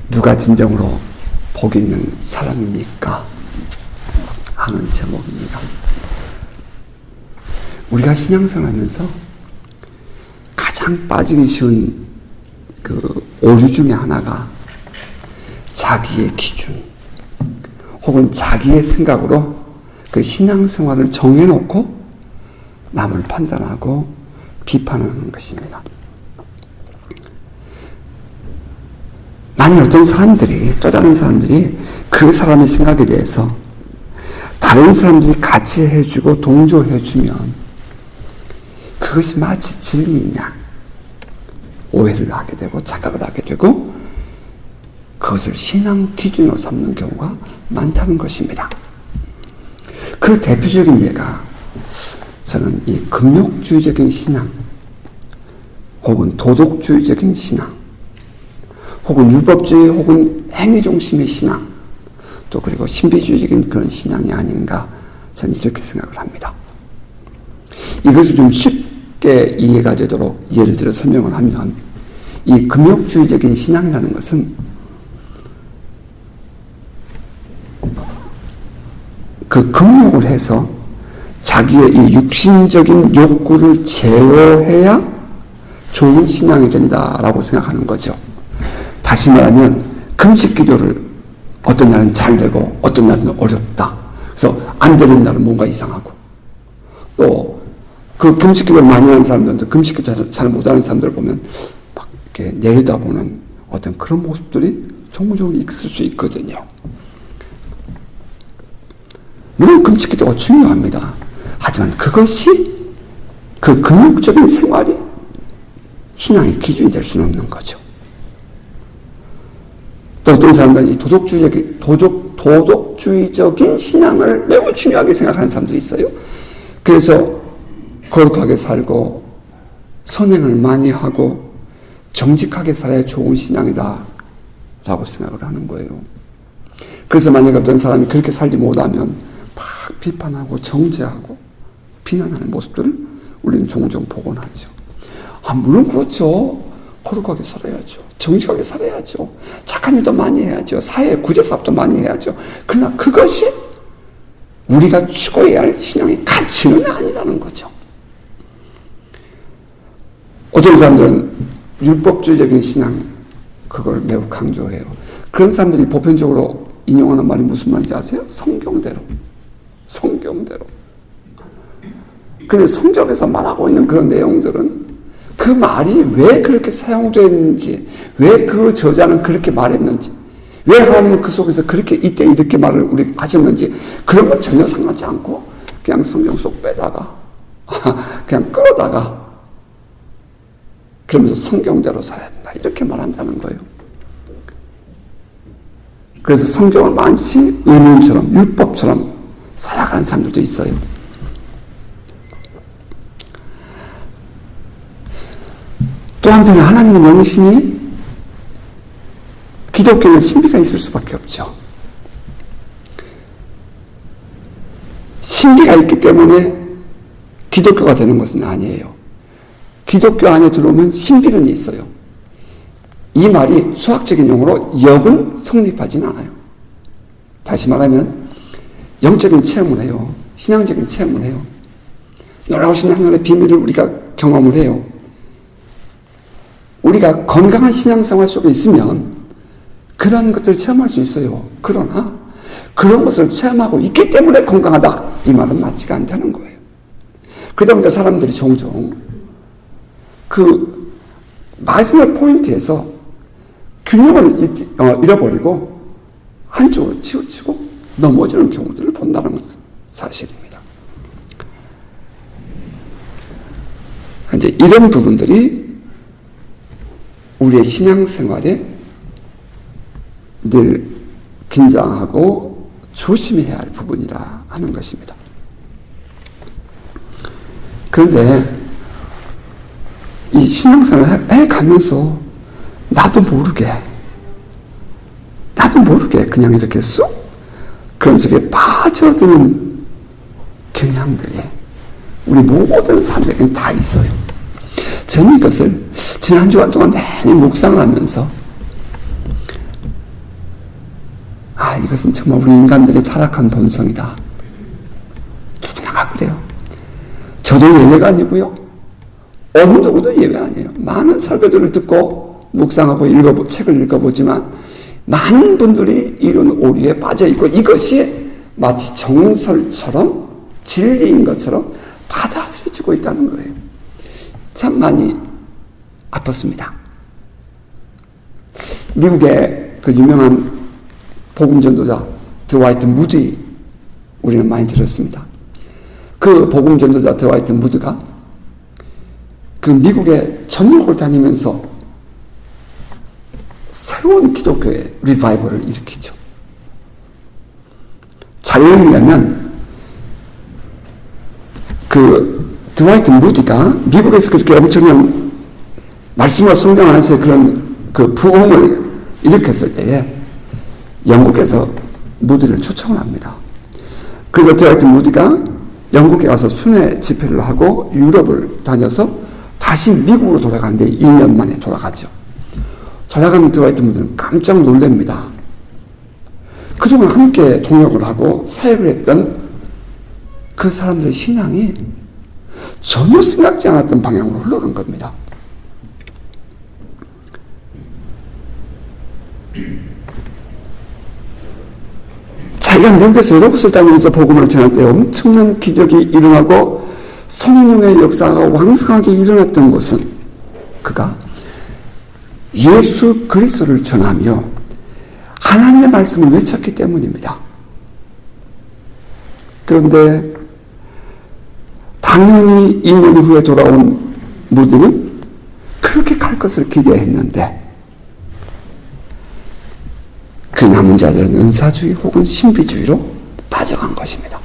누가 진정으로 복 있는 사람입니까? 하는 제목입니다. 우리가 신앙생활하면서 가장 빠지기 쉬운 그 오류 중에 하나가 자기의 기준 혹은 자기의 생각으로 그 신앙생활을 정해놓고 남을 판단하고 비판하는 것입니다. 만일 어떤 사람들이, 또 다른 사람들이 그 사람의 생각에 대해서 다른 사람들이 같이 해주고 동조해주면 그것이 마치 진리이냐 오해를 하게 되고 착각을 하게 되고 그것을 신앙 기준으로 삼는 경우가 많다는 것입니다. 그 대표적인 예가 저는 이 금욕주의적인 신앙 혹은 도덕주의적인 신앙 혹은 율법주의 혹은 행위중심의 신앙 또 그리고 신비주의적인 그런 신앙이 아닌가 저는 이렇게 생각을 합니다. 이것을 좀 쉽게 이해가 되도록 예를 들어 설명을 하면 이 금욕주의적인 신앙이라는 것은 그 금욕을 해서 자기의 이 육신적인 욕구를 제어해야 좋은 신앙이 된다라고 생각하는 거죠. 다시 말하면 금식 기도를 어떤 날은 잘 되고 어떤 날은 어렵다. 그래서 안 되는 날은 뭔가 이상하고 또 그 금식 기도를 많이 하는 사람들도 금식 기도 잘 못하는 사람들을 보면 막 이렇게 내려다보는 어떤 그런 모습들이 종종 있을 수 있거든요. 물론 금식 기도가 중요합니다. 하지만 그것이 그 금욕적인 생활이 신앙의 기준이 될 수는 없는 거죠. 또 어떤 사람들은 이 도덕주의적인 신앙을 매우 중요하게 생각하는 사람들이 있어요. 그래서 거룩하게 살고 선행을 많이 하고 정직하게 살아야 좋은 신앙이다 라고 생각을 하는 거예요. 그래서 만약에 어떤 사람이 그렇게 살지 못하면 막 비판하고 정죄하고 비난하는 모습들을 우리는 종종 보곤 하죠. 물론 그렇죠. 거룩하게 살아야죠. 정직하게 살아야죠. 착한 일도 많이 해야죠. 사회에 구제사업도 많이 해야죠. 그러나 그것이 우리가 추구해야 할 신앙의 가치는 아니라는 거죠. 어떤 사람들은 율법주의적인 신앙 그걸 매우 강조해요. 그런 사람들이 보편적으로 인용하는 말이 무슨 말인지 아세요? 성경대로. 그런데 성경에서 말하고 있는 그런 내용들은 그 말이 왜 그렇게 사용되는지, 왜 그 저자는 그렇게 말했는지, 왜 하나님은 그 속에서 그렇게 이때 이렇게 말을 우리 하셨는지 그런 건 전혀 상하지 않고 그냥 성경 속 빼다가 그냥 끌어다가 그러면서 성경대로 살아야 된다 이렇게 말한다는 거예요. 그래서 성경을 마치 의문처럼 율법처럼 살아가는 사람들도 있어요. 또 한편에 하나님의 영이시니 기독교는 신비가 있을 수밖에 없죠. 신비가 있기 때문에 기독교가 되는 것은 아니에요. 기독교 안에 들어오면 신비는 있어요. 이 말이 수학적인 용어로 역은 성립하지는 않아요. 다시 말하면 영적인 체험을 해요. 신앙적인 체험을 해요. 놀라우신 하나님의 비밀을 우리가 경험을 해요. 우리가 건강한 신앙생활 속에 있으면 그런 것들을 체험할 수 있어요. 그러나 그런 것을 체험하고 있기 때문에 건강하다 이 말은 맞지가 않다는 거예요. 그러다 보니까 사람들이 종종 그 마지막 포인트에서 균형을 잃어버리고 한쪽으로 치우치고 넘어지는 경우들을 본다는 것은 사실입니다. 이제 이런 부분들이 우리의 신앙생활에 늘 긴장하고 조심해야 할 부분이라 하는 것입니다. 그런데 이 신앙생활을 해가면서 나도 모르게 그냥 이렇게 쑥 그런 속에 빠져드는 경향들이 우리 모든 사람들에게는 다 있어요. 저는 이것을 지난 주간 동안 내내 묵상하면서 이것은 정말 우리 인간들의 타락한 본성이다. 누구나가 그래요. 저도 예외가 아니고요. 어느 누구도 예외 아니에요. 많은 설교들을 듣고 묵상하고 책을 읽어보지만 많은 분들이 이런 오류에 빠져있고 이것이 마치 정설처럼 진리인 것처럼 받아들여지고 있다는 거예요. 참 많이 아팠습니다. 미국의 그 유명한 복음전도자 드와이트 무디 우리는 많이 들었습니다. 그 복음전도자 드와이트 무드가 그 미국의 전역을 다니면서 새로운 기독교의 리바이벌을 일으키죠. 자료에 의하면 그 드와이트 무디가 미국에서 그렇게 엄청난 말씀과 성경 안에서 그런 그 부흥을 일으켰을 때에 영국에서 무디를 초청을 합니다. 그래서 드와이트 무디가 영국에 가서 순회 집회를 하고 유럽을 다녀서 다시 미국으로 돌아가는데 2년 만에 돌아가죠. 돌아가는 드와이트 무디는 깜짝 놀랍니다. 그동안 함께 동역을 하고 사역을 했던 그 사람들의 신앙이 전혀 생각지 않았던 방향으로 흘러간 겁니다. 자기가 미국에서 여러 곳을 다니면서 복음을 전할 때 엄청난 기적이 일어나고 성령의 역사가 왕성하게 일어났던 것은 그가 예수 그리스도를 전하며 하나님의 말씀을 외쳤기 때문입니다. 그런데 당연히 2년 후에 돌아온 무디는 그렇게 갈 것을 기대했는데 그 남은 자들은 은사주의 혹은 신비주의로 빠져간 것입니다.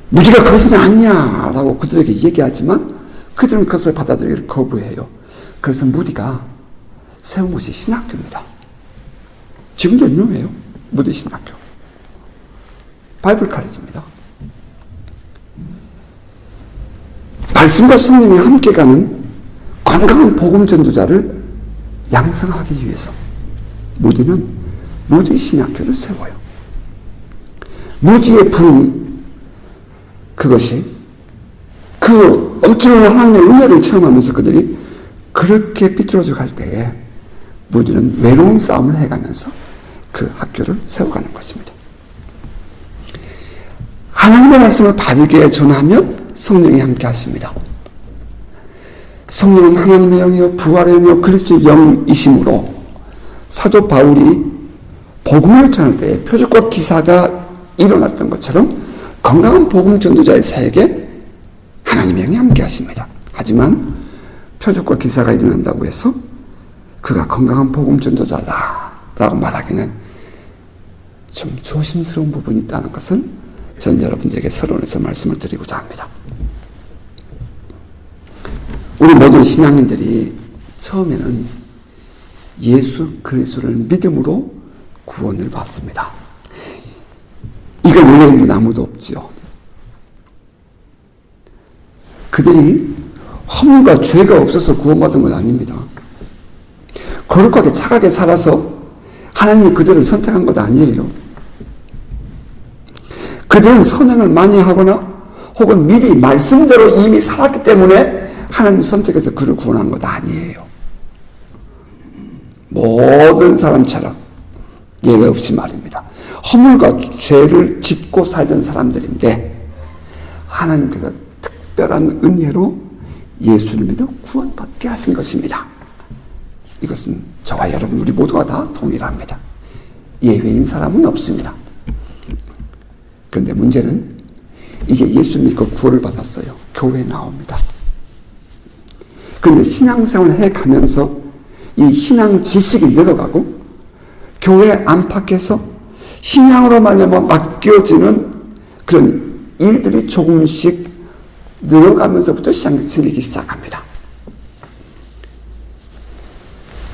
무디가 그것은 아니야 라고 그들에게 얘기하지만 그들은 그것을 받아들이기를 거부해요. 그래서 무디가 세운 곳이 신학교입니다. 지금도 유명해요. 무디 신학교. 바이블 카레지입니다. 말씀과 성령이 함께 가는 건강한 복음 전도자를 양성하기 위해서 무디는 무디 신학교를 세워요. 무디의 부흥, 그것이 그 엄청난 하나님의 은혜를 체험하면서 그들이 그렇게 삐뚤어져 갈 때에 무디는 외로운 싸움을 해가면서 그 학교를 세워가는 것입니다. 하나님의 말씀을 바르게 전하면 성령이 함께 하십니다. 성령은 하나님의 영이요 부활의 영이요 그리스도의 영이심으로 사도 바울이 복음을 전할 때에 표적과 기사가 일어났던 것처럼 건강한 복음 전도자의 사역에 하나님의 영이 함께 하십니다. 하지만 표적과 기사가 일어난다고 해서 그가 건강한 복음 전도자다라고 말하기는 좀 조심스러운 부분이 있다는 것은 저는 여러분들에게 서론에서 말씀을 드리고자 합니다. 우리 모든 신앙인들이 처음에는 예수 그리스도를 믿음으로 구원을 받습니다. 이거 예외인 분 아무도 없지요. 그들이 허물과 죄가 없어서 구원받은 건 아닙니다. 거룩하게 착하게 살아서 하나님이 그들을 선택한 것 아니에요. 그들은 선행을 많이 하거나 혹은 미리 말씀대로 이미 살았기 때문에 하나님 선택해서 그를 구원한 것 아니에요. 모든 사람처럼 예외 없이 말입니다. 허물과 죄를 짓고 살던 사람들인데 하나님께서 특별한 은혜로 예수를 믿어 구원받게 하신 것입니다. 이것은 저와 여러분 우리 모두가 다 동일합니다. 예외인 사람은 없습니다. 그런데 문제는 이제 예수 믿고 구원을 받았어요. 교회에 나옵니다. 그런데 신앙생활을 해가면서 이 신앙 지식이 늘어가고 교회 안팎에서 신앙으로 말미암아 맡겨지는 그런 일들이 조금씩 늘어가면서부터 생기기 시작합니다.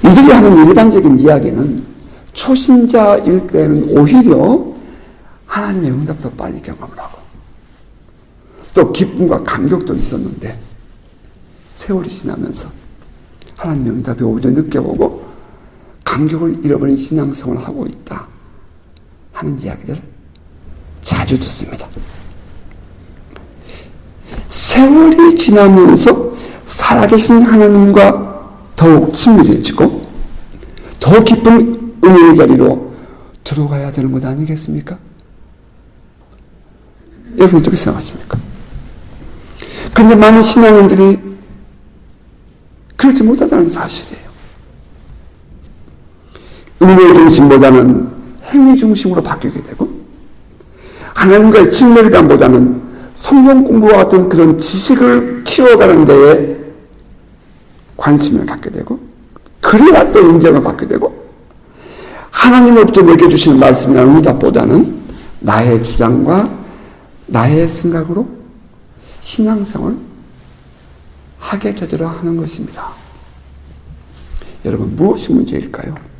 이들이 하는 일반적인 이야기는 초신자일 때는 오히려 하나님의 응답도 빨리 경험을 하고 또 기쁨과 감격도 있었는데 세월이 지나면서 하나님의 응답이 오히려 늦게 오고 감격을 잃어버린 신앙생활을 하고 있다 하는 이야기들을 자주 듣습니다. 세월이 지나면서 살아계신 하나님과 더욱 친밀해지고 더 깊은 은혜의 자리로 들어가야 되는 것 아니겠습니까? 여러분 어떻게 생각하십니까? 그런데 많은 신앙인들이 그렇지 못하다는 사실이에요. 은혜 중심보다는 행위 중심으로 바뀌게 되고 하나님과의 친밀감보다는 성경 공부와 같은 그런 지식을 키워가는 데에 관심을 갖게 되고 그래야 또 인정을 받게 되고 하나님으로부터 내게 주시는 말씀이나 응답보다는 나의 주장과 나의 생각으로 신앙생활을 하게 되도록 하는 것입니다. 여러분 무엇이 문제일까요?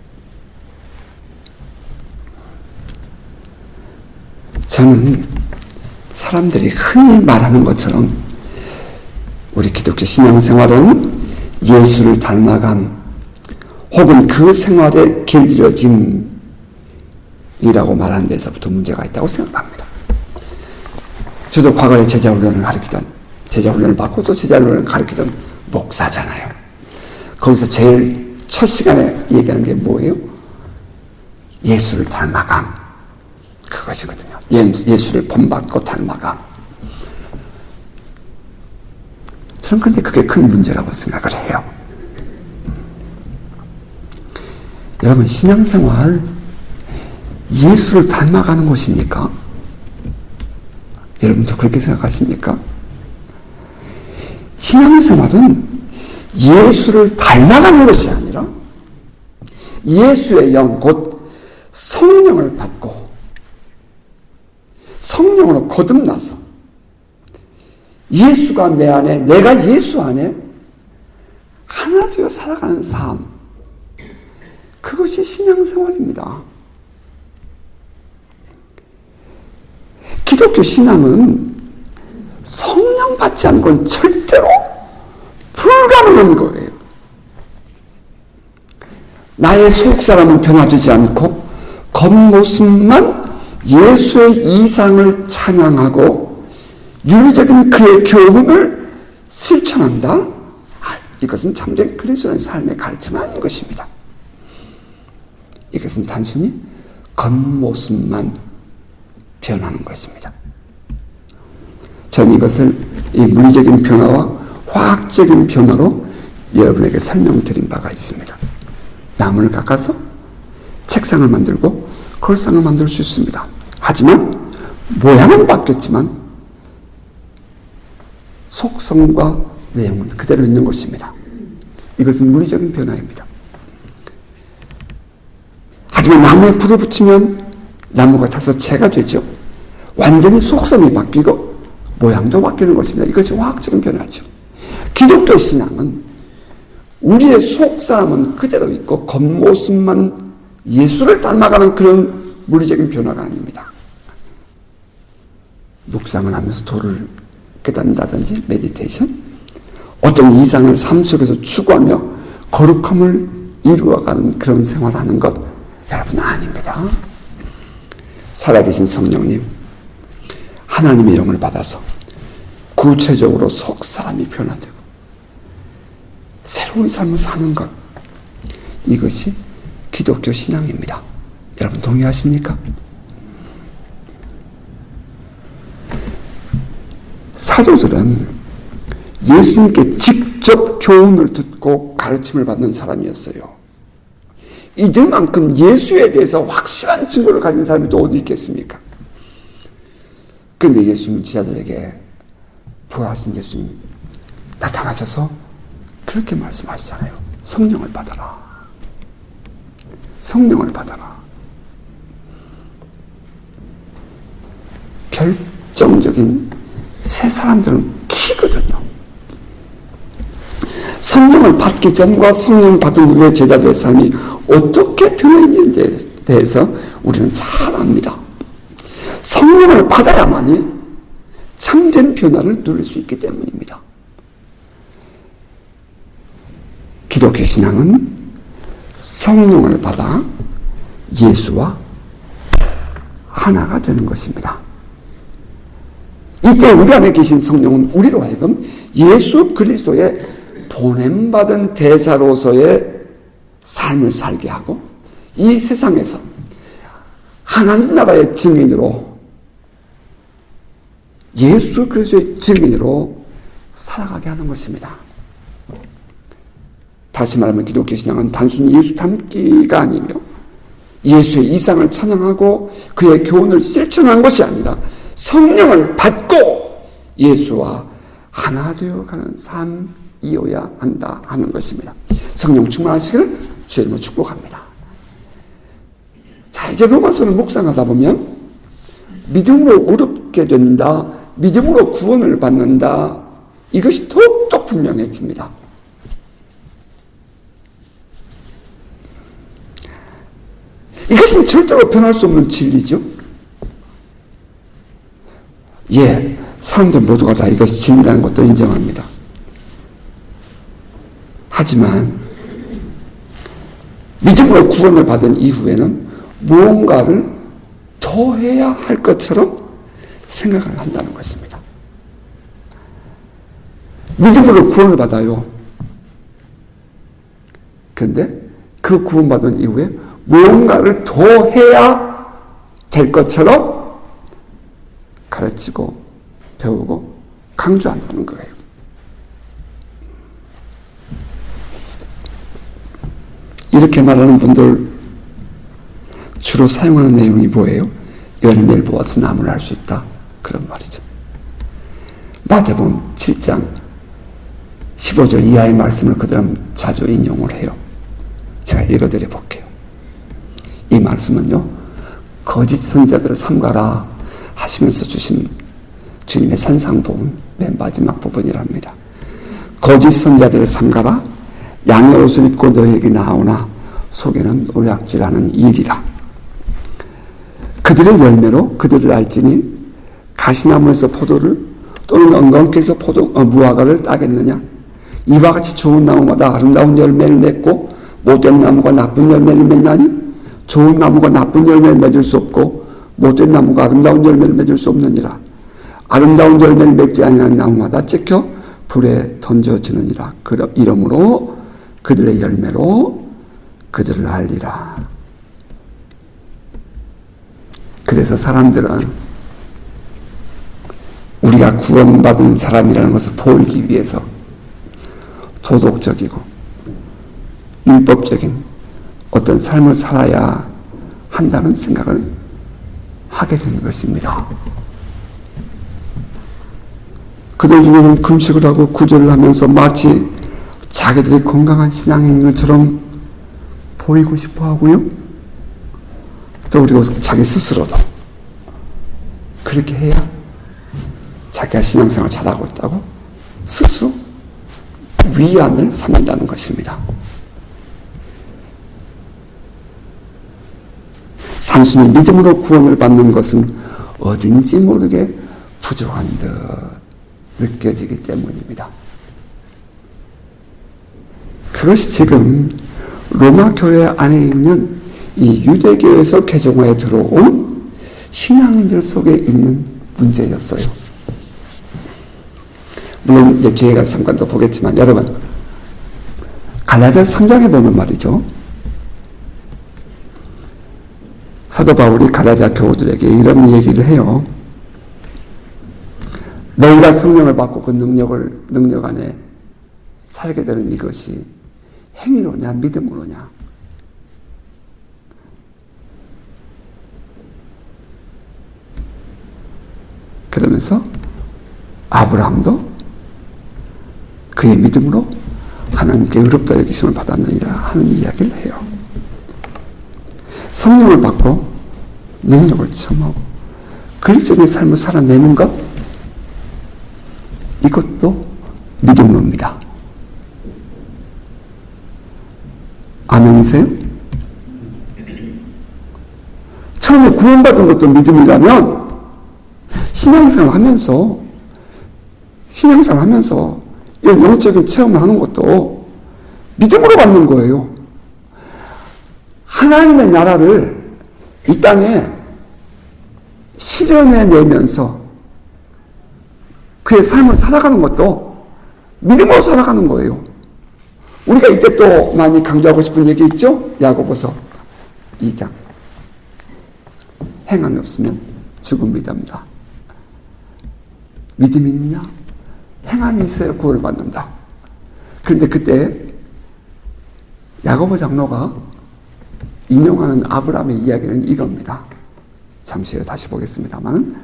저는 사람들이 흔히 말하는 것처럼 우리 기독교 신앙생활은 예수를 닮아감 혹은 그 생활의 길들여짐이라고 말하는 데서부터 문제가 있다고 생각합니다. 저도 과거에 제자훈련을 가르치던 제자훈련을 받고 또 제자훈련을 가르치던 목사잖아요. 거기서 제일 첫 시간에 얘기하는 게 뭐예요? 예수를 닮아감 그것이거든요. 예수를 본받고 닮아감. 저는 근데 그게 큰 문제라고 생각을 해요. 여러분 신앙생활 예수를 닮아가는 것입니까? 여러분도 그렇게 생각하십니까? 신앙생활은 예수를 닮아가는 것이 아니라 예수의 영, 곧 성령을 받고 성령으로 거듭나서 예수가 내 안에, 내가 예수 안에 하나 되어 살아가는 삶, 그것이 신앙생활입니다. 기독교 신앙은 성령 받지 않은 건 절대로 불가능한 거예요. 나의 속사람은 변화되지 않고 겉모습만 예수의 이상을 찬양하고 윤리적인 그의 교훈을 실천한다? 이것은 참된 그리스도인의 삶의 가르침은 아닌 것입니다. 이것은 단순히 겉모습만 변하는 것입니다. 저는 이것을 이 물리적인 변화와 화학적인 변화로 여러분에게 설명드린 바가 있습니다. 나무를 깎아서 책상을 만들고 걸상을 만들 수 있습니다. 하지만 모양은 바뀌었지만 속성과 내용은 그대로 있는 것입니다. 이것은 물리적인 변화입니다. 하지만 나무에 불을 붙이면 나무가 타서 재가 되죠. 완전히 속성이 바뀌고 모양도 바뀌는 것입니다. 이것이 화학적인 변화죠. 기독교 신앙은 우리의 속사람은 그대로 있고 겉모습만 예수를 닮아가는 그런 물리적인 변화가 아닙니다. 묵상을 하면서 도를 깨닫는다든지 메디테이션, 어떤 이상을 삶 속에서 추구하며 거룩함을 이루어가는 그런 생활하는 것 여러분 아닙니다. 살아계신 성령님, 하나님의 영을 받아서 구체적으로 속사람이 변화되고 새로운 삶을 사는 것, 이것이 기독교 신앙입니다. 여러분 동의하십니까? 사도들은 예수님께 직접 교훈을 듣고 가르침을 받는 사람이었어요. 이들만큼 예수에 대해서 확실한 증거를 가진 사람이 또 어디 있겠습니까? 그런데 예수님 제자들에게 부활하신 예수님 나타나셔서 그렇게 말씀하시잖아요. 성령을 받아라. 성령을 받아라. 결정적인 새 사람들은 키거든요. 성령을 받기 전과 성령 받은 후에 제자들의 삶이 어떻게 변했는지에 대해서 우리는 잘 압니다. 성령을 받아야만이 참된 변화를 누릴 수 있기 때문입니다. 기독교 신앙은 성령을 받아 예수와 하나가 되는 것입니다. 이때 우리 안에 계신 성령은 우리로 하여금 예수 그리스도의 보냄받은 대사로서의 삶을 살게 하고 이 세상에서 하나님 나라의 증인으로 예수 그리스도의 증인으로 살아가게 하는 것입니다. 다시 말하면 기독교 신앙은 단순히 예수 닮기가 아니며 예수의 이상을 찬양하고 그의 교훈을 실천하는 것이 아니라 성령을 받고 예수와 하나 되어가는 삶이어야 한다 하는 것입니다. 성령 충만하시기를 주의 이름으로 축복합니다. 자, 이제 로마서를 묵상하다 보면 믿음으로 의롭게 된다, 믿음으로 구원을 받는다, 이것이 더욱더 분명해집니다. 이것은 절대로 변할 수 없는 진리죠. 예, 사람들 모두가 다 이것이 진리라는 것도 인정합니다. 하지만 믿음으로 구원을 받은 이후에는 무언가를 더 해야 할 것처럼 생각을 한다는 것입니다. 믿음으로 구원을 받아요. 그런데 그 구원받은 이후에 무언가를 더 해야 될 것처럼 가르치고 배우고 강조한다는 거예요. 이렇게 말하는 분들 주로 사용하는 내용이 뭐예요? 열매를 보아서 나무를 알 수 있다. 그런 말이죠. 마태복음 7장 15절 이하의 말씀을 그들은 자주 인용을 해요. 제가 읽어드려 볼게요. 이 말씀은요, 거짓 선지자들을 삼가라 하시면서 주신 주님의 산상복음 맨 마지막 부분이랍니다. 거짓 선지자들을 삼가라, 양의 옷을 입고 너에게 나오나 속에는 노략질하는 일이라. 그들의 열매로 그들을 알지니 가시나무에서 포도를 또는 엉겅퀴에서 무화과를 따겠느냐. 이와 같이 좋은 나무마다 아름다운 열매를 맺고 못된 나무가 나쁜 열매를 맺나니 좋은 나무가 나쁜 열매를 맺을 수 없고 못된 나무가 아름다운 열매를 맺을 수 없느니라. 아름다운 열매를 맺지 아니하는 나무마다 찍혀 불에 던져지느니라. 이러므로 그들의 열매로 그들을 알리라. 그래서 사람들은 우리가 구원받은 사람이라는 것을 보이기 위해서 도덕적이고 율법적인 어떤 삶을 살아야 한다는 생각을 하게 되는 것입니다. 그들 중에는 금식을 하고 구제를 하면서 마치 자기들이 건강한 신앙인인 것처럼 보이고 싶어 하고요. 또 그리고 자기 스스로도 그렇게 해야 자기가 신앙생활을 잘하고 있다고 스스로 위안을 삼는다는 것입니다. 단순히 믿음으로 구원을 받는 것은 어딘지 모르게 부족한 듯 느껴지기 때문입니다. 그것이 지금 로마 교회 안에 있는 이 유대교에서 개종하에 들어온 신앙인들 속에 있는 문제였어요. 물론 이제 뒤에 가서 잠깐 더 보겠지만 여러분, 갈라디아서 3장에 보면 말이죠, 사도 바울이 갈라디아 교우들에게 이런 얘기를 해요. 너희가 성령을 받고 그 능력 안에 살게 되는 이것이 행위로냐 믿음으로냐. 그러면서 아브라함도 그의 믿음으로 하나님께 의롭다 여기심을 받았느니라 하는 이야기를 해요. 성령을 받고 능력을 체험하고 그리스도의 삶을 살아내는 것, 이것도 믿음입니다. 아멘이세요? 처음에 구원받은 것도 믿음이라면 신앙생활 하면서 이런 영적인 체험을 하는 것도 믿음으로 받는 거예요. 하나님의 나라를 이 땅에 실현해내면서 그의 삶을 살아가는 것도 믿음으로 살아가는 거예요. 우리가 이때 또 많이 강조하고 싶은 얘기 있죠? 야고보서 2장. 행함이 없으면 죽음이답니다. 믿음이 있느냐? 행함이 있어야 구원을 받는다. 그런데 그때 야고보 장로가 인용하는 아브라함의 이야기는 이겁니다. 잠시 후에 다시 보겠습니다만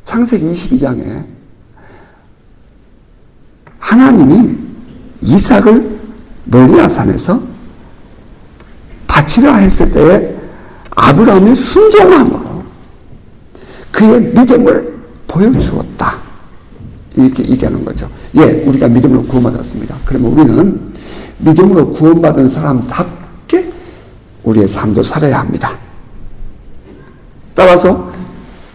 창세기 22장에 하나님이 이삭을 모리아산에서 바치라 했을 때에 아브라함의 순종함으로 그의 믿음을 보여주었다. 이렇게 얘기하는 거죠. 예, 우리가 믿음으로 구원받았습니다. 그러면 우리는 믿음으로 구원받은 사람답게 우리의 삶도 살아야 합니다. 따라서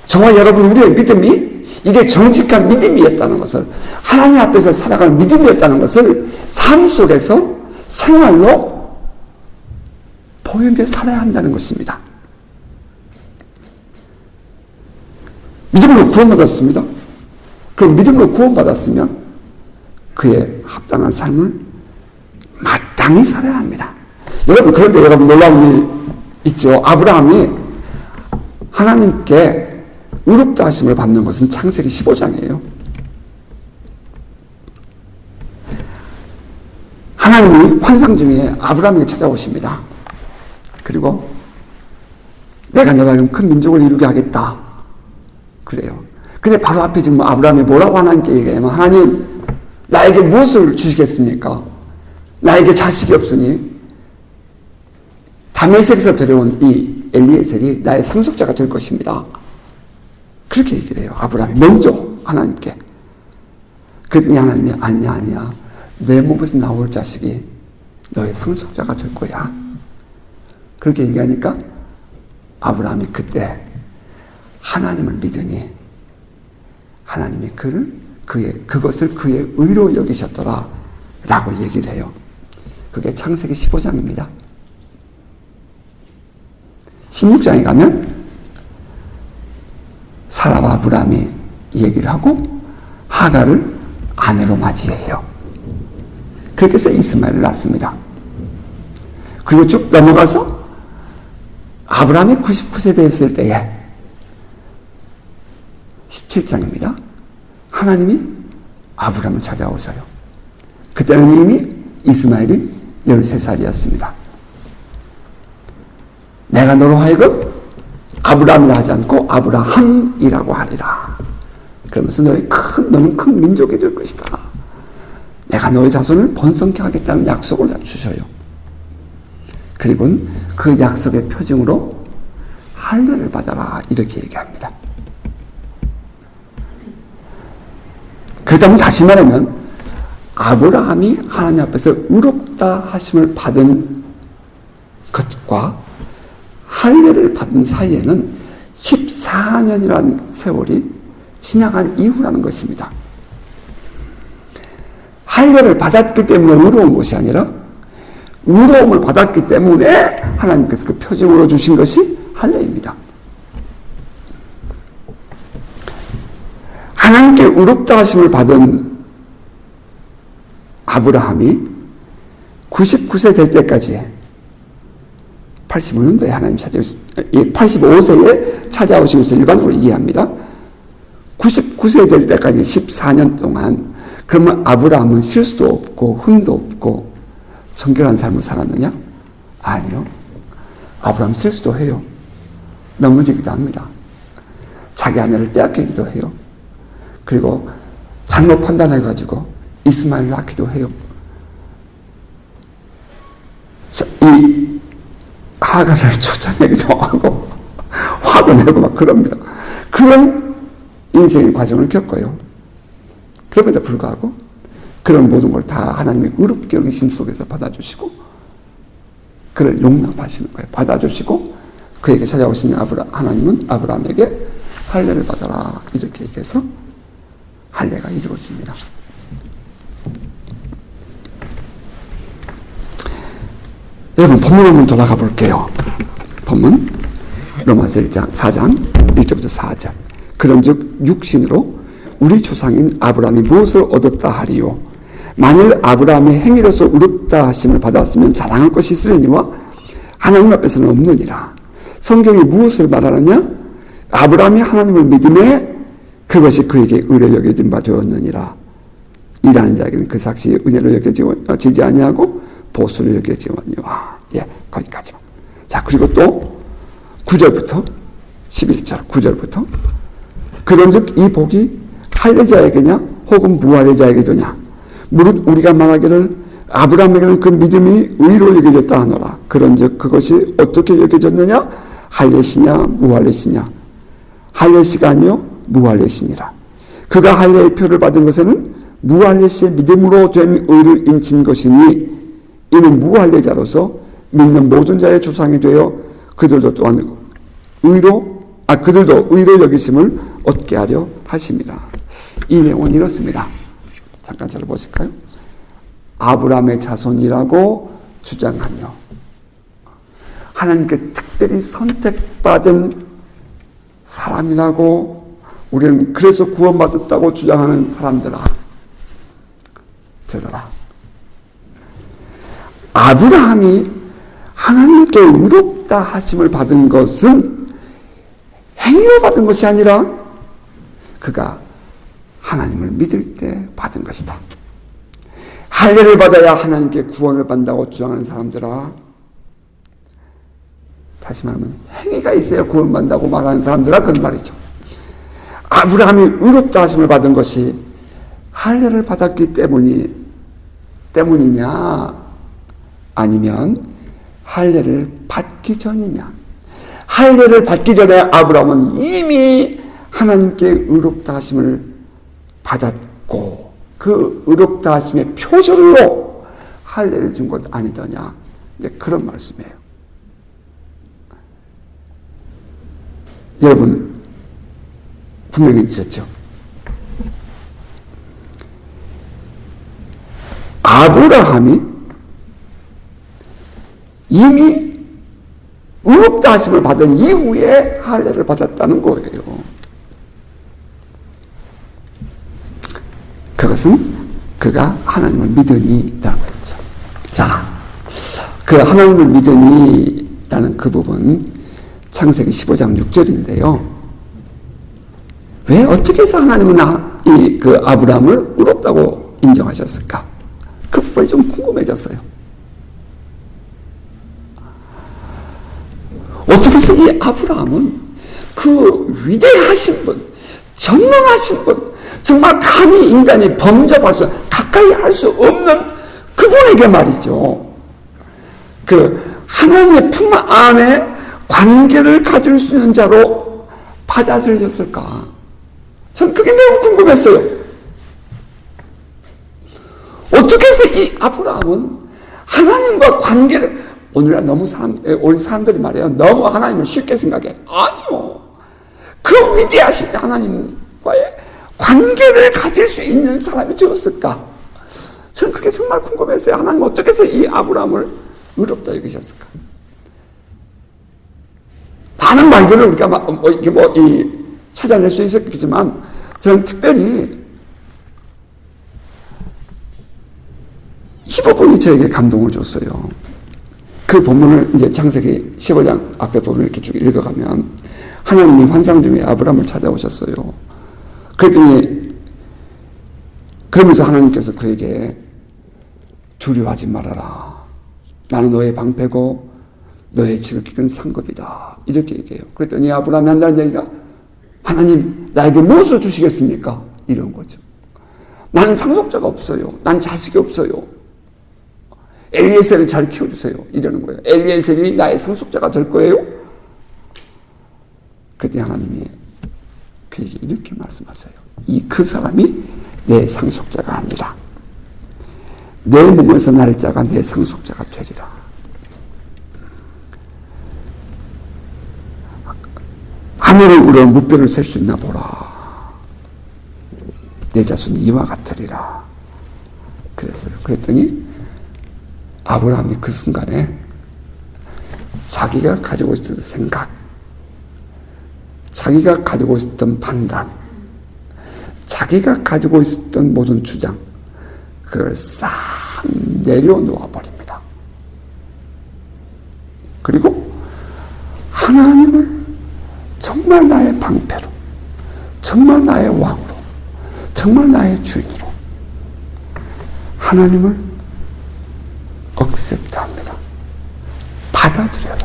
저와 여러분 우리의 믿음이 이게 정직한 믿음이었다는 것을, 하나님 앞에서 살아가는 믿음이었다는 것을 삶 속에서 생활로 보이며 살아야 한다는 것입니다. 믿음으로 구원받았습니다. 그럼 믿음으로 구원받았으면 그에 합당한 삶을 마땅히 살아야 합니다. 여러분, 그런데 여러분 놀라운 일 있죠. 아브라함이 하나님께 의롭다 하심을 받는 것은 창세기 15장이에요. 하나님이 환상 중에 아브라함에게 찾아오십니다. 그리고 내가 너가 큰 민족을 이루게 하겠다. 그래요. 근데 바로 앞에 지금 아브라함이 뭐라고 하나님께 얘기하면, 하나님 나에게 무엇을 주시겠습니까? 나에게 자식이 없으니 다메섹에서 들여온 이 엘리에셀이 나의 상속자가 될 것입니다. 그렇게 얘기를 해요. 아브라함이 먼저 하나님께. 그랬더니 하나님이 아니야. 내 몸에서 나올 자식이 너의 상속자가 될 거야. 그렇게 얘기하니까 아브라함이 그때 하나님을 믿으니 하나님이 그것을 그의 의로 여기셨더라 라고 얘기를 해요. 그게 창세기 15장입니다. 16장에 가면 사라와 아브라함이 얘기를 하고 하갈을 아내로 맞이해요. 그렇게 해서 이스마엘을 낳습니다. 그리고 쭉 넘어가서 아브라함이 99세 되었을 때에 17장입니다. 하나님이 아브라함을 찾아오셔요. 그때는 이미 이스마엘이 13살이었습니다. 내가 너로 하여금 아브라함이라 하지 않고 아브라함이라고 하리라. 그러면서 너는 큰 민족이 될 것이다. 내가 너의 자손을 번성케 하겠다는 약속을 주셔요. 그리고 그 약속의 표징으로 할례를 받아라 이렇게 얘기합니다. 그렇다면 다시 말하면 아브라함이 하나님 앞에서 의롭다 하심을 받은 것과 할례를 받은 사이에는 14년이라는 세월이 지나간 이후라는 것입니다. 할례를 받았기 때문에 의로운 것이 아니라 의로움을 받았기 때문에 하나님께서 그 표징으로 주신 것이 할례입니다. 하나님께 의롭다 하심을 받은 아브라함이 99세 될 때까지 85년도에 하나님 85세에 찾아오신 것을 일반적으로 이해합니다. 99세 될 때까지 14년 동안 그러면 아브라함은 실수도 없고 흠도 없고 정결한 삶을 살았느냐? 아니요. 아브라함 실수도 해요. 넘어지기도 합니다. 자기 아내를 빼앗기기도 해요. 그리고 잘못 판단해가지고 이스마엘을 낳기도 해요. 이 하갈을 쫓아내기도 하고 화도 내고 막 그럽니다. 그런 인생의 과정을 겪어요. 그럼에도 불구하고 그런 모든 걸 다 하나님의 의롭게 여기심 속에서 받아주시고 그를 용납하시는 거예요. 받아주시고 그에게 찾아오신 하나님은 아브라함에게 할례를 받아라 이렇게 얘기해서 할례가 이루어집니다. 여러분 본문 한번 돌아가 볼게요. 본문 로마서 1장 4장 1절부터 4절. 그런즉 육신으로 우리 조상인 아브라함이 무엇을 얻었다 하리요. 만일 아브라함의 행위로서 의롭다 하심을 받았으면 자랑할 것이 있으려니와 하나님 앞에서는 없느니라. 성경이 무엇을 말하느냐? 아브라함이 하나님을 믿음에 그것이 그에게 의로 여겨진 바 되었느니라. 일하는 자에게는 그 삭시 은혜로 여겨지지 아니하고 보수로 여겨지거니와. 예, 거기까지만. 자, 그리고 또 9절부터 11절 9절부터 그런즉 이 복이 할례자에게냐 혹은 무할례자에게 되냐. 무릇 우리가 말하기를 아브라함에게는 그 믿음이 의로 여겨졌다 하노라. 그런즉 그것이 어떻게 여겨졌느냐? 할례시냐 무할례시냐. 할례시가 아니요 무할례시니라. 그가 할례의 표를 받은 것에는 무할례시의 믿음으로 된 의를 인친 것이니 이는 무할례자로서 믿는 모든 자의 조상이 되어 그들도 또한 그들도 의로 여기심을 얻게 하려 하심이라. 이 내용은 이렇습니다. 잠깐 찾아보실까요? 아브라함의 자손이라고 주장하며 하나님께 특별히 선택받은 사람이라고 우리는 그래서 구원받았다고 주장하는 사람들아, 들어라. 아브라함이 하나님께 의롭다 하심을 받은 것은 행위로 받은 것이 아니라 그가 하나님을 믿을 때 받은 것이다. 할례를 받아야 하나님께 구원을 받는다고 주장하는 사람들아, 다시 말하면 행위가 있어야 구원받는다고 말하는 사람들아, 그런 말이죠. 아브라함이 의롭다 하심을 받은 것이 할례를 받았기 때문이냐 아니면 할례를 받기 전이냐. 할례를 받기 전에 아브라함은 이미 하나님께 의롭다 하심을 받았고 그 의롭다 하심의 표준으로 할례를 준 것 아니더냐. 이제 그런 말씀이에요. 여러분 분명히 있었죠. 아브라함이 이미 의롭다 하심을 받은 이후에 할례를 받았다는 거예요. 그것은 그가 하나님을 믿으니라고 했죠. 자, 그 하나님을 믿으니라는 그 부분 창세기 15장 6절인데요. 왜 어떻게 해서 하나님은 그 아브라함을 의롭다고 인정하셨을까? 그 부분이 좀 궁금해졌어요. 어떻게 해서 이 아브라함은 그 위대하신 분, 전능하신 분, 정말 감히 인간이 범접할 수, 가까이 할 수 없는 그분에게 말이죠. 그 하나님의 품 안에 관계를 가질 수 있는 자로 받아들여졌을까? 전 그게 매우 궁금했어요. 어떻게 해서 이 아브라함은 하나님과 관계를, 오늘날 우리 사람들이 말해요. 너무 하나님을 쉽게 생각해. 아니요. 그 위대하신 하나님과의 관계를 가질 수 있는 사람이 되었을까? 저는 그게 정말 궁금했어요. 하나님 어떻게 해서 이 아브라함을 의롭다 여기셨을까? 많은 말들을 우리가 찾아낼 수 있었겠지만 저는 특별히 이 부분이 저에게 감동을 줬어요. 그 본문을 이제 창세기 15장 앞에 부분을 이렇게 쭉 읽어가면 하나님이 환상 중에 아브라함을 찾아오셨어요. 그랬더니 그러면서 하나님께서 그에게 두려워하지 말아라. 나는 너의 방패고 너의 지극히 큰 상급이다. 이렇게 얘기해요. 그랬더니 아브라함이 한다는 얘기가 하나님 나에게 무엇을 주시겠습니까? 이런 거죠. 나는 상속자가 없어요. 난 자식이 없어요. 엘리에셀을 잘 키워주세요. 이러는 거예요. 엘리에셀이 나의 상속자가 될 거예요? 그때 하나님이 그에게 이렇게 말씀하세요. 그 사람이 내 상속자가 아니라 내 몸에서 날 자가 내 상속자가 되리라. 하늘을 우러 무뼈를 셀 수 있나 보라. 내 자손이 이와 같으리라. 그랬어요. 그랬더니 아브라함이 그 순간에 자기가 가지고 있었던 생각, 자기가 가지고 있었던 판단, 자기가 가지고 있었던 모든 주장, 그걸 싹 내려놓아 버립니다. 그리고 하나님을 정말 나의 방패로, 정말 나의 왕으로, 정말 나의 주인으로 하나님을 억셉트합니다. 받아들여요.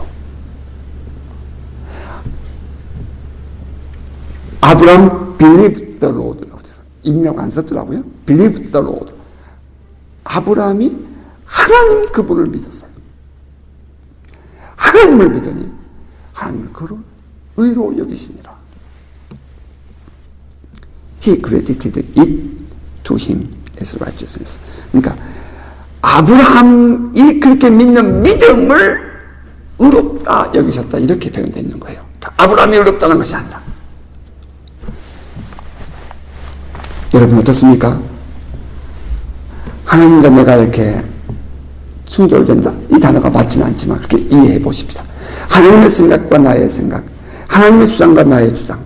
아브라함 believed the Lord라고 해서 인이라고 안 썼더라고요. believed the Lord. 아브라함이 하나님 그분을 믿었어요. 하나님을 믿으니 하나님을 그를 의로 여기시니라. He credited it to him as righteousness. 그러니까 아브라함이 그렇게 믿는 믿음을 의롭다 여기셨다 이렇게 표현되어 있는 거예요. 아브라함이 의롭다는 것이 아니라. 여러분 어떻습니까? 하나님과 내가 이렇게 충돌된다? 이 단어가 맞지는 않지만 그렇게 이해해 보십시다. 하나님의 생각과 나의 생각, 하나님의 주장과 나의 주장,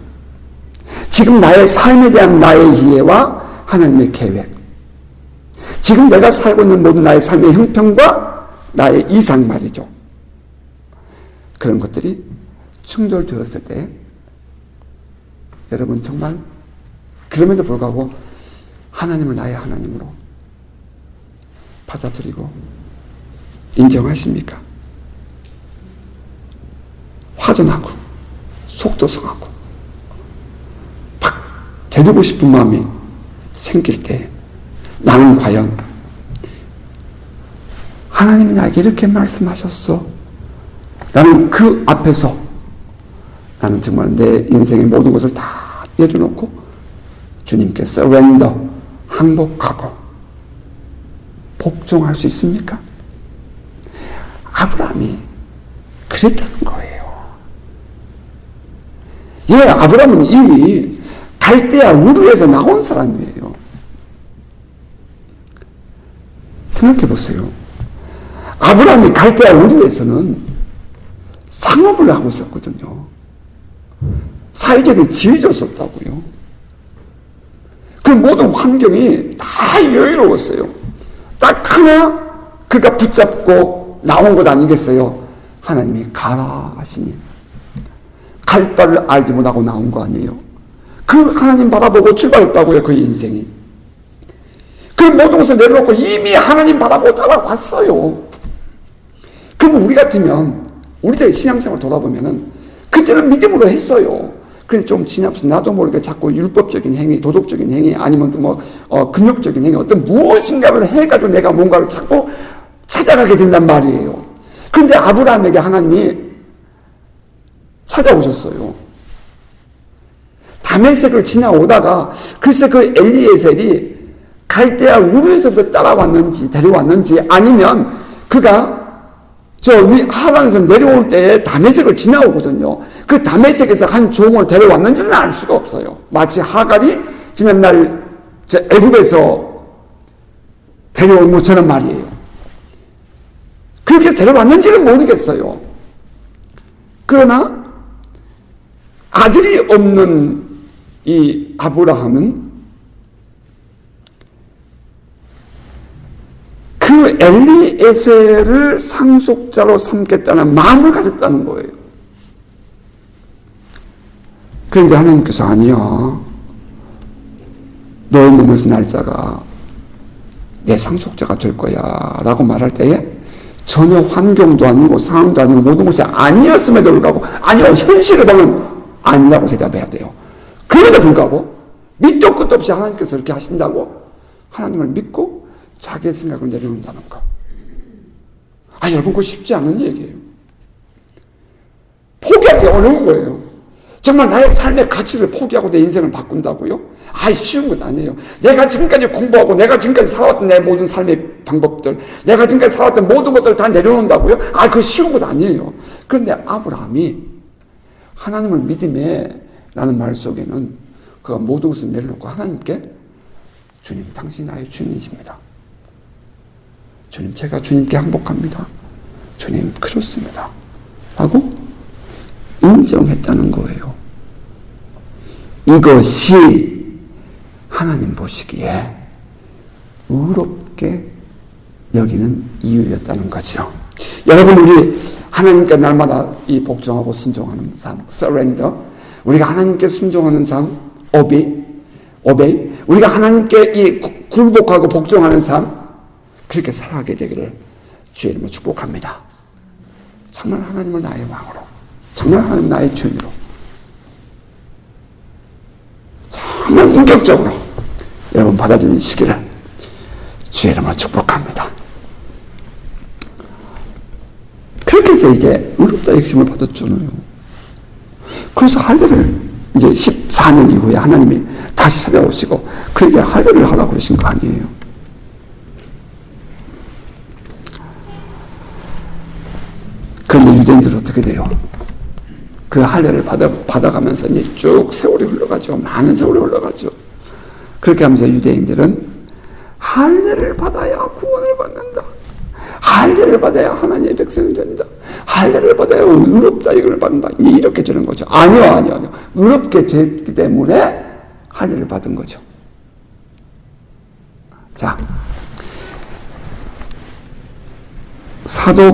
지금 나의 삶에 대한 나의 이해와 하나님의 계획, 지금 내가 살고 있는 모든 나의 삶의 형편과 나의 이상 말이죠. 그런 것들이 충돌되었을 때 여러분 정말 그럼에도 불구하고 하나님을 나의 하나님으로 받아들이고 인정하십니까? 화도 나고 속도 상하고 팍 되돌고 싶은 마음이 생길 때 나는 과연 하나님이 나에게 이렇게 말씀하셨어. 나는 그 앞에서 나는 정말 내 인생의 모든 것을 다 내려놓고 주님께 서렌더, 항복하고 복종할 수 있습니까? 아브라함이 그랬다는 거예요. 예, 아브라함은 이미 갈대아 우르에서 나온 사람이에요. 생각해 보세요. 아브라함이 갈대아 우르에서는 상업을 하고 있었거든요. 사회적인 지위줬었다고요. 그 모든 환경이 다 여유로웠어요. 딱 하나 그가 붙잡고 나온 것 아니겠어요? 하나님이 가라 하시니 갈 바를 알지 못하고 나온 거 아니에요? 그 하나님 바라보고 출발했다고요. 그 인생이. 그 모든 것을 내려놓고 이미 하나님 바라보고 따라왔어요. 그럼 우리 같으면 우리들의 신앙생활을 돌아보면은 그때는 믿음으로 했어요. 근데 좀 지나면서 나도 모르게 자꾸 율법적인 행위, 도덕적인 행위, 아니면 또 금욕적인 행위, 어떤 무엇인가를 해가지고 내가 뭔가를 자꾸 찾아가게 된단 말이에요. 그런데 아브라함에게 하나님이 찾아오셨어요. 다메섹을 지나오다가 글쎄 그 엘리에셀이 갈대아 우르에서부터 따라왔는지 데려왔는지 아니면 그가 저 위 하란에서 내려올 때에 다메섹을 지나오거든요. 그 다메섹에서 한 종을 데려왔는지는 알 수가 없어요. 마치 하갈이 지난날 저 애굽에서 데려온 것처럼 말이에요. 그렇게 데려왔는지는 모르겠어요. 그러나 아들이 없는 이 아브라함은 그 엘리에셀을 상속자로 삼겠다는 마음을 가졌다는 거예요. 그런데 하나님께서 아니야. 너의 몸에서 날짜가 내 상속자가 될 거야 라고 말할 때에 전혀 환경도 아니고 상황도 아니고 모든 것이 아니었음에도 불구하고 아니요 현실을 보면 아니라고 대답해야 돼요. 그럼에도 불구하고 밑도 끝도 없이 하나님께서 이렇게 하신다고 하나님을 믿고 자기의 생각을 내려놓는다는 거. 여러분 그거 쉽지 않은 얘기예요. 포기하기 어려운 거예요. 정말 나의 삶의 가치를 포기하고 내 인생을 바꾼다고요? 쉬운 것 아니에요. 내가 지금까지 공부하고 내가 지금까지 살아왔던 내 모든 삶의 방법들, 내가 지금까지 살아왔던 모든 것들을 다 내려놓는다고요? 그거 쉬운 것 아니에요. 그런데 아브라함이 하나님을 믿음에 라는 말 속에는 그가 모든 것을 내려놓고 하나님께 주님 당신이 나의 주님이십니다. 주님 제가 주님께 항복합니다. 주님 그렇습니다. 라고 인정했다는 거예요. 이것이 하나님 보시기에 의롭게 여기는 이유였다는 거죠. 여러분, 우리 하나님께 날마다 이 복종하고 순종하는 삶, surrender, 우리가 하나님께 순종하는 삶, obey, 우리가 하나님께 이 굴복하고 복종하는 삶, 그렇게 살아가게 되기를 주의 이름으로 축복합니다. 정말 하나님을 나의 왕으로, 정말 하나님 나의 주인으로, 정말 인격적으로 여러분 받아들이시기를 주의 이름으로 축복합니다. 그렇게 해서 이제 의롭다 역심을 받았잖아요. 그래서 할례를 이제 14년 이후에 하나님이 다시 찾아오시고 그에게 할례를 하라고 그러신 거 아니에요. 그런데 유대인들은 어떻게 돼요? 그 할례를 받아가면서 이제 쭉 세월이 흘러가죠. 많은 세월이 흘러가죠. 그렇게 하면서 유대인들은 할례를 받아야 구원을 받는다. 할례를 받아야 하나님의 백성이 된다. 할례를 받아야 의롭다 이걸 받는다. 이렇게 주는 거죠. 아니요. 의롭게 됐기 때문에 할례를 받은 거죠. 자, 사도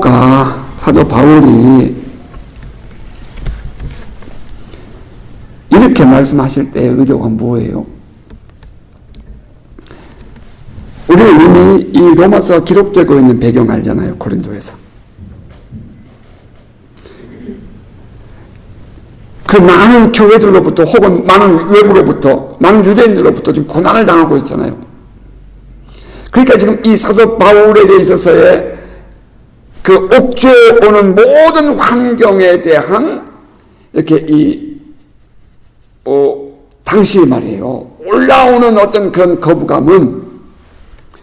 바울이 이렇게 말씀하실 때의 의도가 뭐예요? 우리는 이미 이 로마서 기록되고 있는 배경 알잖아요. 고린도에서. 그 많은 교회들로부터 혹은 많은 외부로부터 많은 유대인들로부터 지금 고난을 당하고 있잖아요. 그러니까 지금 이 사도 바울에게 있어서의 그 옥죄어 오는 모든 환경에 대한 이렇게 당시 말이에요. 올라오는 어떤 그런 거부감은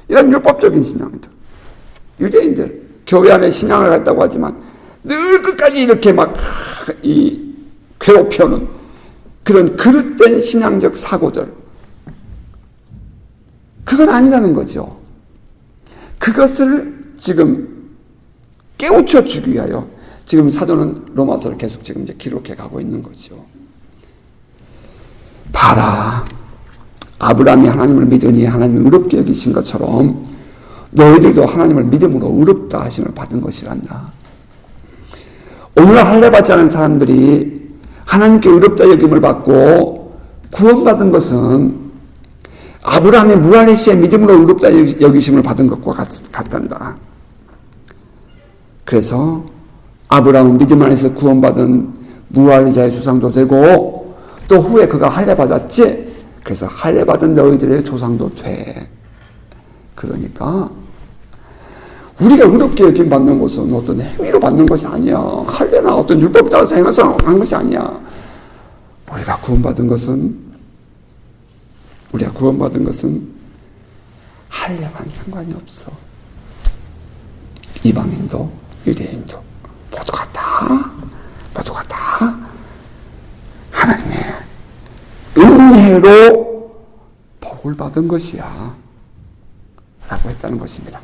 이런 율법적인 신앙이다. 유대인들 교회 안에 신앙을 갖다고 하지만 늘 끝까지 이렇게 막 괴롭혀오는 그런 그릇된 신앙적 사고들, 그건 아니라는 거죠. 그것을 지금 깨우쳐 주기 위하여 지금 사도는 로마서를 계속 지금 이제 기록해 가고 있는 거죠. 봐라, 아브라함이 하나님을 믿으니 하나님이 의롭게 여기신 것처럼 너희들도 하나님을 믿음으로 의롭다 하심을 받은 것이란다. 오늘 할례 받지 않은 사람들이 하나님께 의롭다 여김을 받고 구원받은 것은 아브라함의 무할의 시에 믿음으로 의롭다 여기심을 받은 것과 같단다. 그래서 아브라함은 믿음 안에서 구원받은 무할의 자의 조상도 되고 또 후에 그가 할례 받았지. 그래서 할례 받은 너희들의 조상도 돼. 그러니까 우리가 의롭게 여김 받는 것은 어떤 행위로 받는 것이 아니야. 할례나 어떤 율법에 따라서 행해서 한 것이 아니야. 우리가 구원받은 것은 할례와는 상관이 없어. 이방인도 유대인도 모두가 다 하나님의 은혜로 복을 받은 것이야 라고 했다는 것입니다.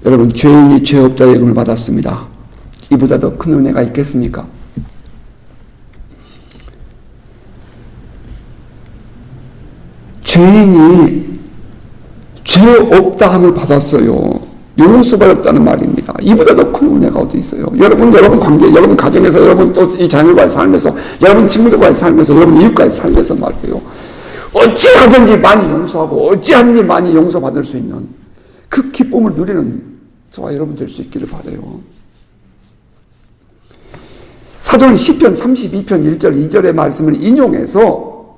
여러분, 죄인이 죄 없다 여김을 받았습니다. 이보다 더 큰 은혜가 있겠습니까? 죄인이 죄 없다 함을 받았어요. 용서받았다는 말입니다. 이보다 더 큰 은혜가 어디 있어요? 여러분 관계, 여러분 가정에서, 여러분 또 이 자녀과의 삶에서, 여러분 친구들과의 삶에서, 여러분 이웃과의 삶에서 말이에요. 어찌하든지 많이 용서하고 어찌하든지 많이 용서받을 수 있는 그 기쁨을 누리는 저와 여러분 될 수 있기를 바라요. 사도는 시편 32편 1절 2절의 말씀을 인용해서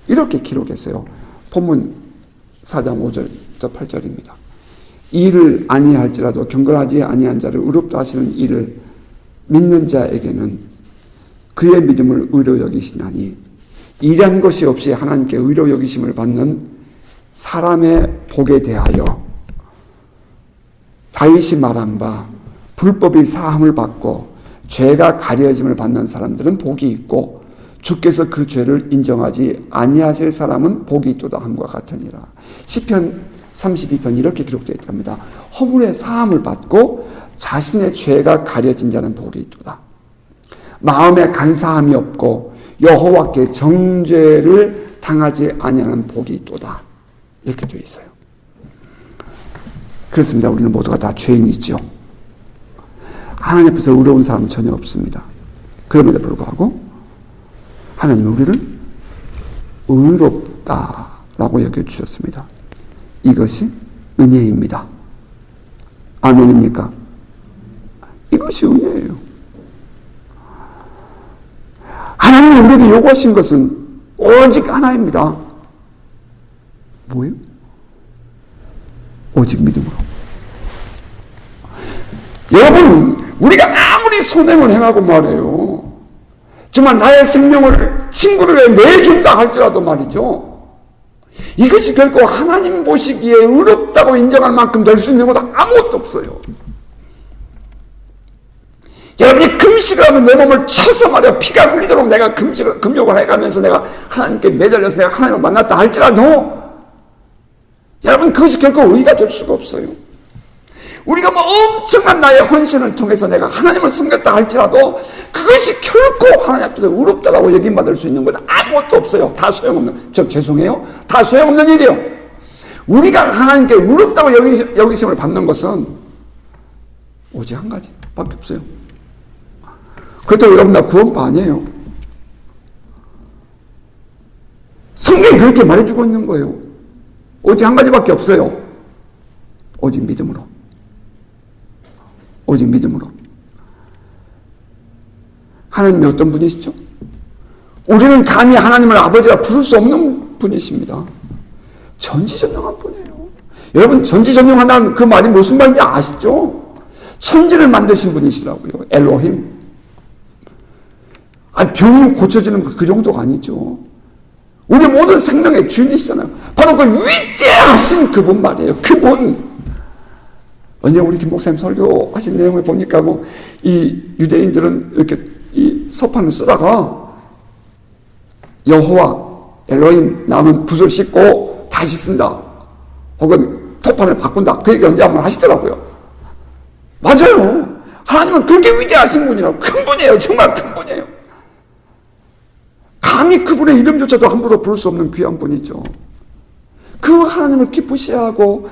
이렇게 기록했어요. 본문 4장 5절부터 8절입니다. 이를 아니할지라도 경건하지 아니한 자를 의롭다 하시는 이를 믿는 자에게는 그의 믿음을 의로 여기시나니 일한 것이 없이 하나님께 의로 여기심을 받는 사람의 복에 대하여 다윗이 말한 바 불법이 사함을 받고 죄가 가려짐을 받는 사람들은 복이 있고 주께서 그 죄를 인정하지 아니하실 사람은 복이 있도다 함과 같으니라. 시편 32편 이렇게 기록되어 있답니다. 허물의 사함을 받고 자신의 죄가 가려진 자는 복이 있도다. 마음에 간사함이 없고 여호와께 정죄를 당하지 아니하는 복이 있도다. 이렇게 되어 있어요. 그렇습니다. 우리는 모두가 다 죄인이죠. 하나님 앞에서 의로운 사람은 전혀 없습니다. 그럼에도 불구하고 하나님은 우리를 의롭다라고 여겨주셨습니다. 이것이 은혜입니다. 아멘입니까? 이것이 은혜예요. 하나님이 우리에게 요구하신 것은 오직 하나입니다. 뭐예요? 오직 믿음으로. 여러분, 우리가 아무리 선행을 행하고 말해요. 정말 나의 생명을 친구를 내준다 할지라도 말이죠. 이것이 결코 하나님 보시기에 의롭다고 인정할 만큼 될 수 있는 것도 아무것도 없어요. 여러분이 금식을 하면 내 몸을 쳐서 말이야 피가 흘리도록 내가 금욕을 해가면서 내가 하나님께 매달려서 내가 하나님을 만났다 할지라도 여러분 그것이 결코 의가 될 수가 없어요. 우리가 뭐 엄청난 나의 헌신을 통해서 내가 하나님을 섬겼다 할지라도 그것이 결코 하나님 앞에서 의롭다라고 여김받을 수 있는 것 아무것도 없어요. 다 소용없는, 죄송해요. 다 소용없는 일이요. 우리가 하나님께 의롭다고 여기심을 받는 것은 오직 한 가지 밖에 없어요. 그렇다고 여러분 나 구원파 아니에요. 성경이 그렇게 말해주고 있는 거예요. 오직 한 가지밖에 없어요. 오직 믿음으로. 오직 믿음으로. 하나님이 어떤 분이시죠? 우리는 감히 하나님을 아버지라 부를 수 없는 분이십니다. 전지전능한 분이에요. 여러분 전지전능하다는 그 말이 무슨 말인지 아시죠? 천지를 만드신 분이시라고요. 엘로힘. 병이 고쳐지는 그 정도가 아니죠. 우리 모든 생명의 주인이시잖아요. 바로 그 위대하신 그분 말이에요. 그분. 언제 우리 김 목사님 설교하신 내용을 보니까 이 유대인들은 이렇게 이 서판을 쓰다가 여호와 엘로힘 남은 붓을 씻고 다시 쓴다. 혹은 토판을 바꾼다. 그 얘기 언제 한번 하시더라고요. 맞아요. 하나님은 그렇게 위대하신 분이라고. 큰 분이에요. 정말 큰 분이에요. 감히 그분의 이름조차도 함부로 부를 수 없는 귀한 분이죠. 그 하나님을 기쁘시해야 하고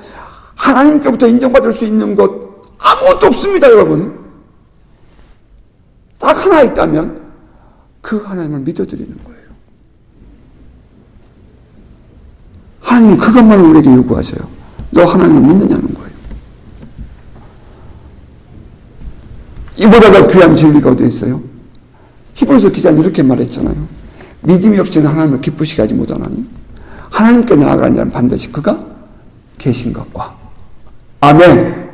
하나님께부터 인정받을 수 있는 것 아무것도 없습니다, 여러분. 딱 하나 있다면 그 하나님을 믿어드리는 거예요. 하나님은 그것만을 우리에게 요구하셔요. 너 하나님을 믿느냐는 거예요. 이보다 더 귀한 진리가 어디 있어요? 히브리서 기자는 이렇게 말했잖아요. 믿음이 없이는 하나님을 기쁘시게 하지 못하나니 하나님께 나아가는 자는 반드시 그가 계신 것과 아멘.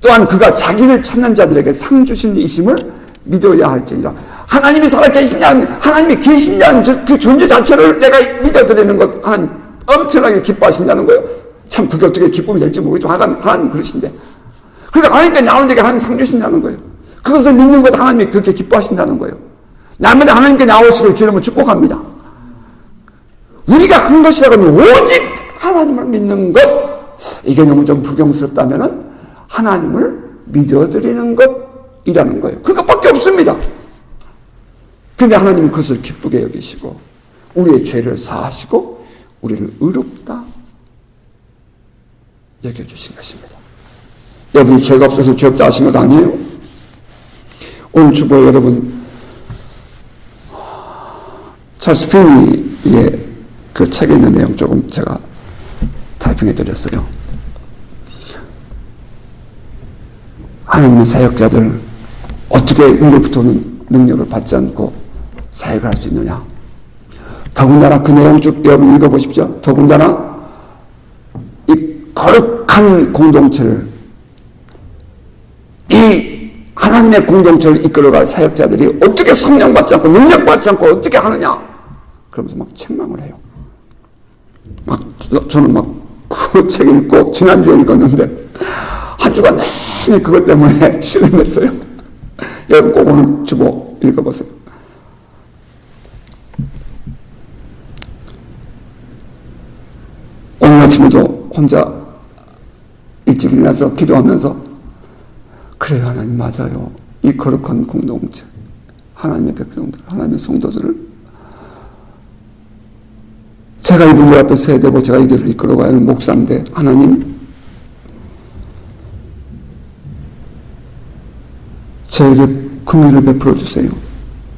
또한 그가 자기를 찾는 자들에게 상 주신 이심을 믿어야 할지니라. 하나님이 살아계신다는, 하나님이 계신다는 그 존재 자체를 내가 믿어드리는 것 하나님 엄청나게 기뻐하신다는 거예요. 참 그게 어떻게 기쁨이 될지 모르겠지만 하나님 그러신데, 그러니까 하나님께 나오는 데가 하나님 상 주신다는 거예요. 그것을 믿는 것 하나님이 그렇게 기뻐하신다는 거예요. 남에게 하나님께 나오시길 주님은 축복합니다. 우리가 한 것이라고 하면 오직 하나님을 믿는 것, 이게 너무 좀 불경스럽다면은 하나님을 믿어드리는 것이라는 거예요. 그것밖에 없습니다. 그런데 하나님은 그것을 기쁘게 여기시고 우리의 죄를 사하시고 우리를 의롭다 여겨주신 것입니다. 여러분이 죄가 없어서 죄 없다 하신 것 아니에요? 오늘 주보 여러분 찰스 피니의 그 책에 있는 내용 조금 제가 타이핑해 드렸어요. 하나님의 사역자들 어떻게 위로부터는 능력을 받지 않고 사역을 할 수 있느냐. 더군다나 그 내용 쭉 여러분 읽어보십시오. 더군다나 이 거룩한 공동체를, 이 하나님의 공동체를 이끌어갈 사역자들이 어떻게 성령받지 않고 능력받지 않고 어떻게 하느냐. 그러면서 막 책망을 해요. 저는 그 책 읽고 지난주에 읽었는데 한 주간 내내 그것 때문에 실험했어요. 여러분 꼭 오늘 주보 읽어보세요. 오늘 아침에도 혼자 일찍 일어나서 기도하면서 그래요, 하나님 맞아요. 이 거룩한 공동체, 하나님의 백성들, 하나님의 성도들을 제가 이분들 앞에 서야 되고 제가 이들을 이끌어가야 하는 목사인데 하나님 저에게 긍휼을 베풀어 주세요.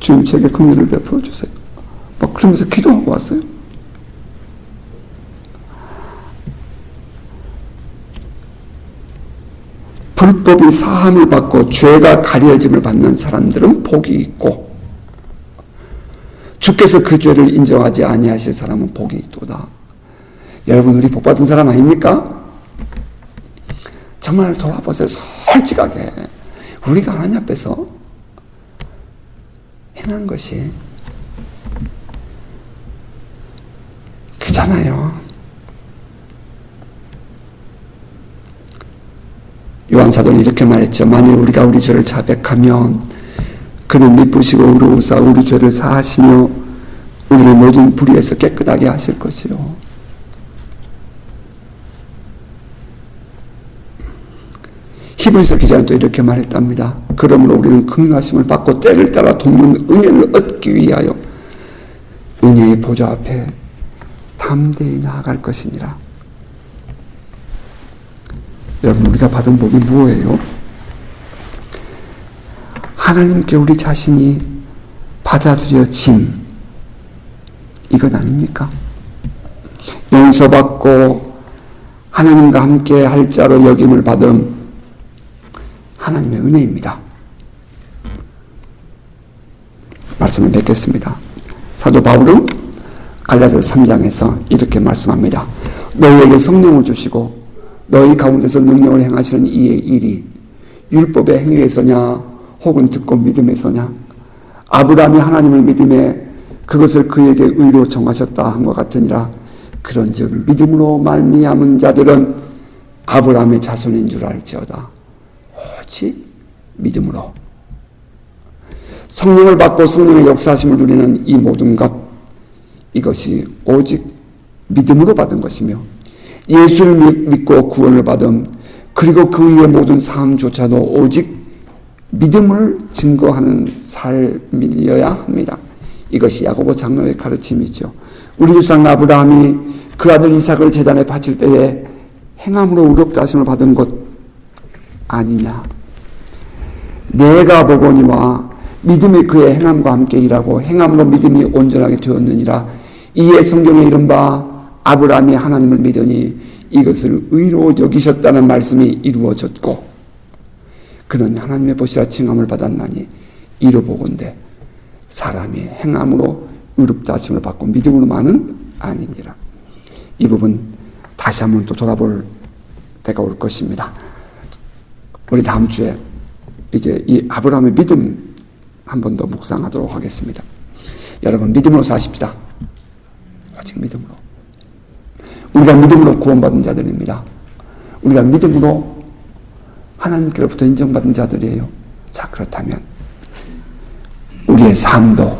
주님 저에게 긍휼을 베풀어 주세요. 막 그러면서 기도하고 왔어요. 불법이 사함을 받고 죄가 가려짐을 받는 사람들은 복이 있고 주께서 그 죄를 인정하지 아니하실 사람은 복이 있도다. 여러분 우리 복받은 사람 아닙니까? 정말 돌아보세요. 솔직하게 우리가 하나님 앞에서 행한 것이 그잖아요. 요한사도는 이렇게 말했죠. 만일 우리가 우리 죄를 자백하면 그는 미쁘시고 의로우사 우리 죄를 사하시며 우리를 모든 불의에서 깨끗하게 하실 것이요. 히브리서 기자는 또 이렇게 말했답니다. 그러므로 우리는 긍휼하심을 받고 때를 따라 돕는 은혜를 얻기 위하여 은혜의 보좌 앞에 담대히 나아갈 것이니라. 여러분 우리가 받은 복이 무엇이에요? 하나님께 우리 자신이 받아들여짐 이건 아닙니까? 용서받고 하나님과 함께 할 자로 여김을 받은 하나님의 은혜입니다. 말씀을 맺겠습니다. 사도 바울은 갈라디아서 3장에서 이렇게 말씀합니다. 너희에게 성령을 주시고 너희 가운데서 능력을 행하시는 이의 일이 율법의 행위에서냐 혹은 듣고 믿음에서냐 아브라함이 하나님을 믿음에 그것을 그에게 의로 정하셨다 함과 같으니라. 그런즉 믿음으로 말미암은 자들은 아브라함의 자손인 줄 알지어다. 오직 믿음으로. 성령을 받고 성령의 역사하심을 누리는 이 모든 것 이것이 오직 믿음으로 받은 것이며 예수를 믿고 구원을 받음 그리고 그 위의 모든 삶조차도 오직 믿음을 증거하는 삶이어야 합니다. 이것이 야고보 장로의 가르침이죠. 우리 조상 아브라함이 그 아들 이삭을 제단에 바칠 때에 행함으로 의롭다 하심을 받은 것 아니냐. 내가 보거니와 믿음이 그의 행함과 함께 일하고 행함으로 믿음이 온전하게 되었느니라. 이에 성경에 이른바 아브라함이 하나님을 믿으니 이것을 의로 여기셨다는 말씀이 이루어졌고 그는 하나님의 보시라 칭함을 받았나니 이로 보건대 사람이 행함으로 의롭다 하심을 받고 믿음으로만은 아니니라. 이 부분 다시 한번 또 돌아볼 때가 올 것입니다. 우리 다음 주에 이제 이 아브라함의 믿음 한 번 더 묵상하도록 하겠습니다. 여러분 믿음으로 사십시다. 오직 믿음으로. 우리가 믿음으로 구원받은 자들입니다. 우리가 믿음으로 하나님께로부터 인정받은 자들이에요. 자 그렇다면 우리의 삶도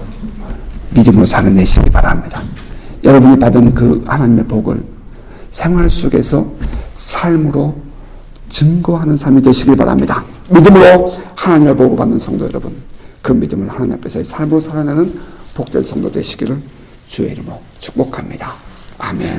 믿음으로 사는 내시기 바랍니다. 여러분이 받은 그 하나님의 복을 생활 속에서 삶으로 증거하는 삶이 되시길 바랍니다. 믿음으로 하나님의 복을 받는 성도 여러분, 그 믿음을 하나님 앞에서의 삶으로 살아내는 복될 성도 되시기를 주의 이름으로 축복합니다. 아멘.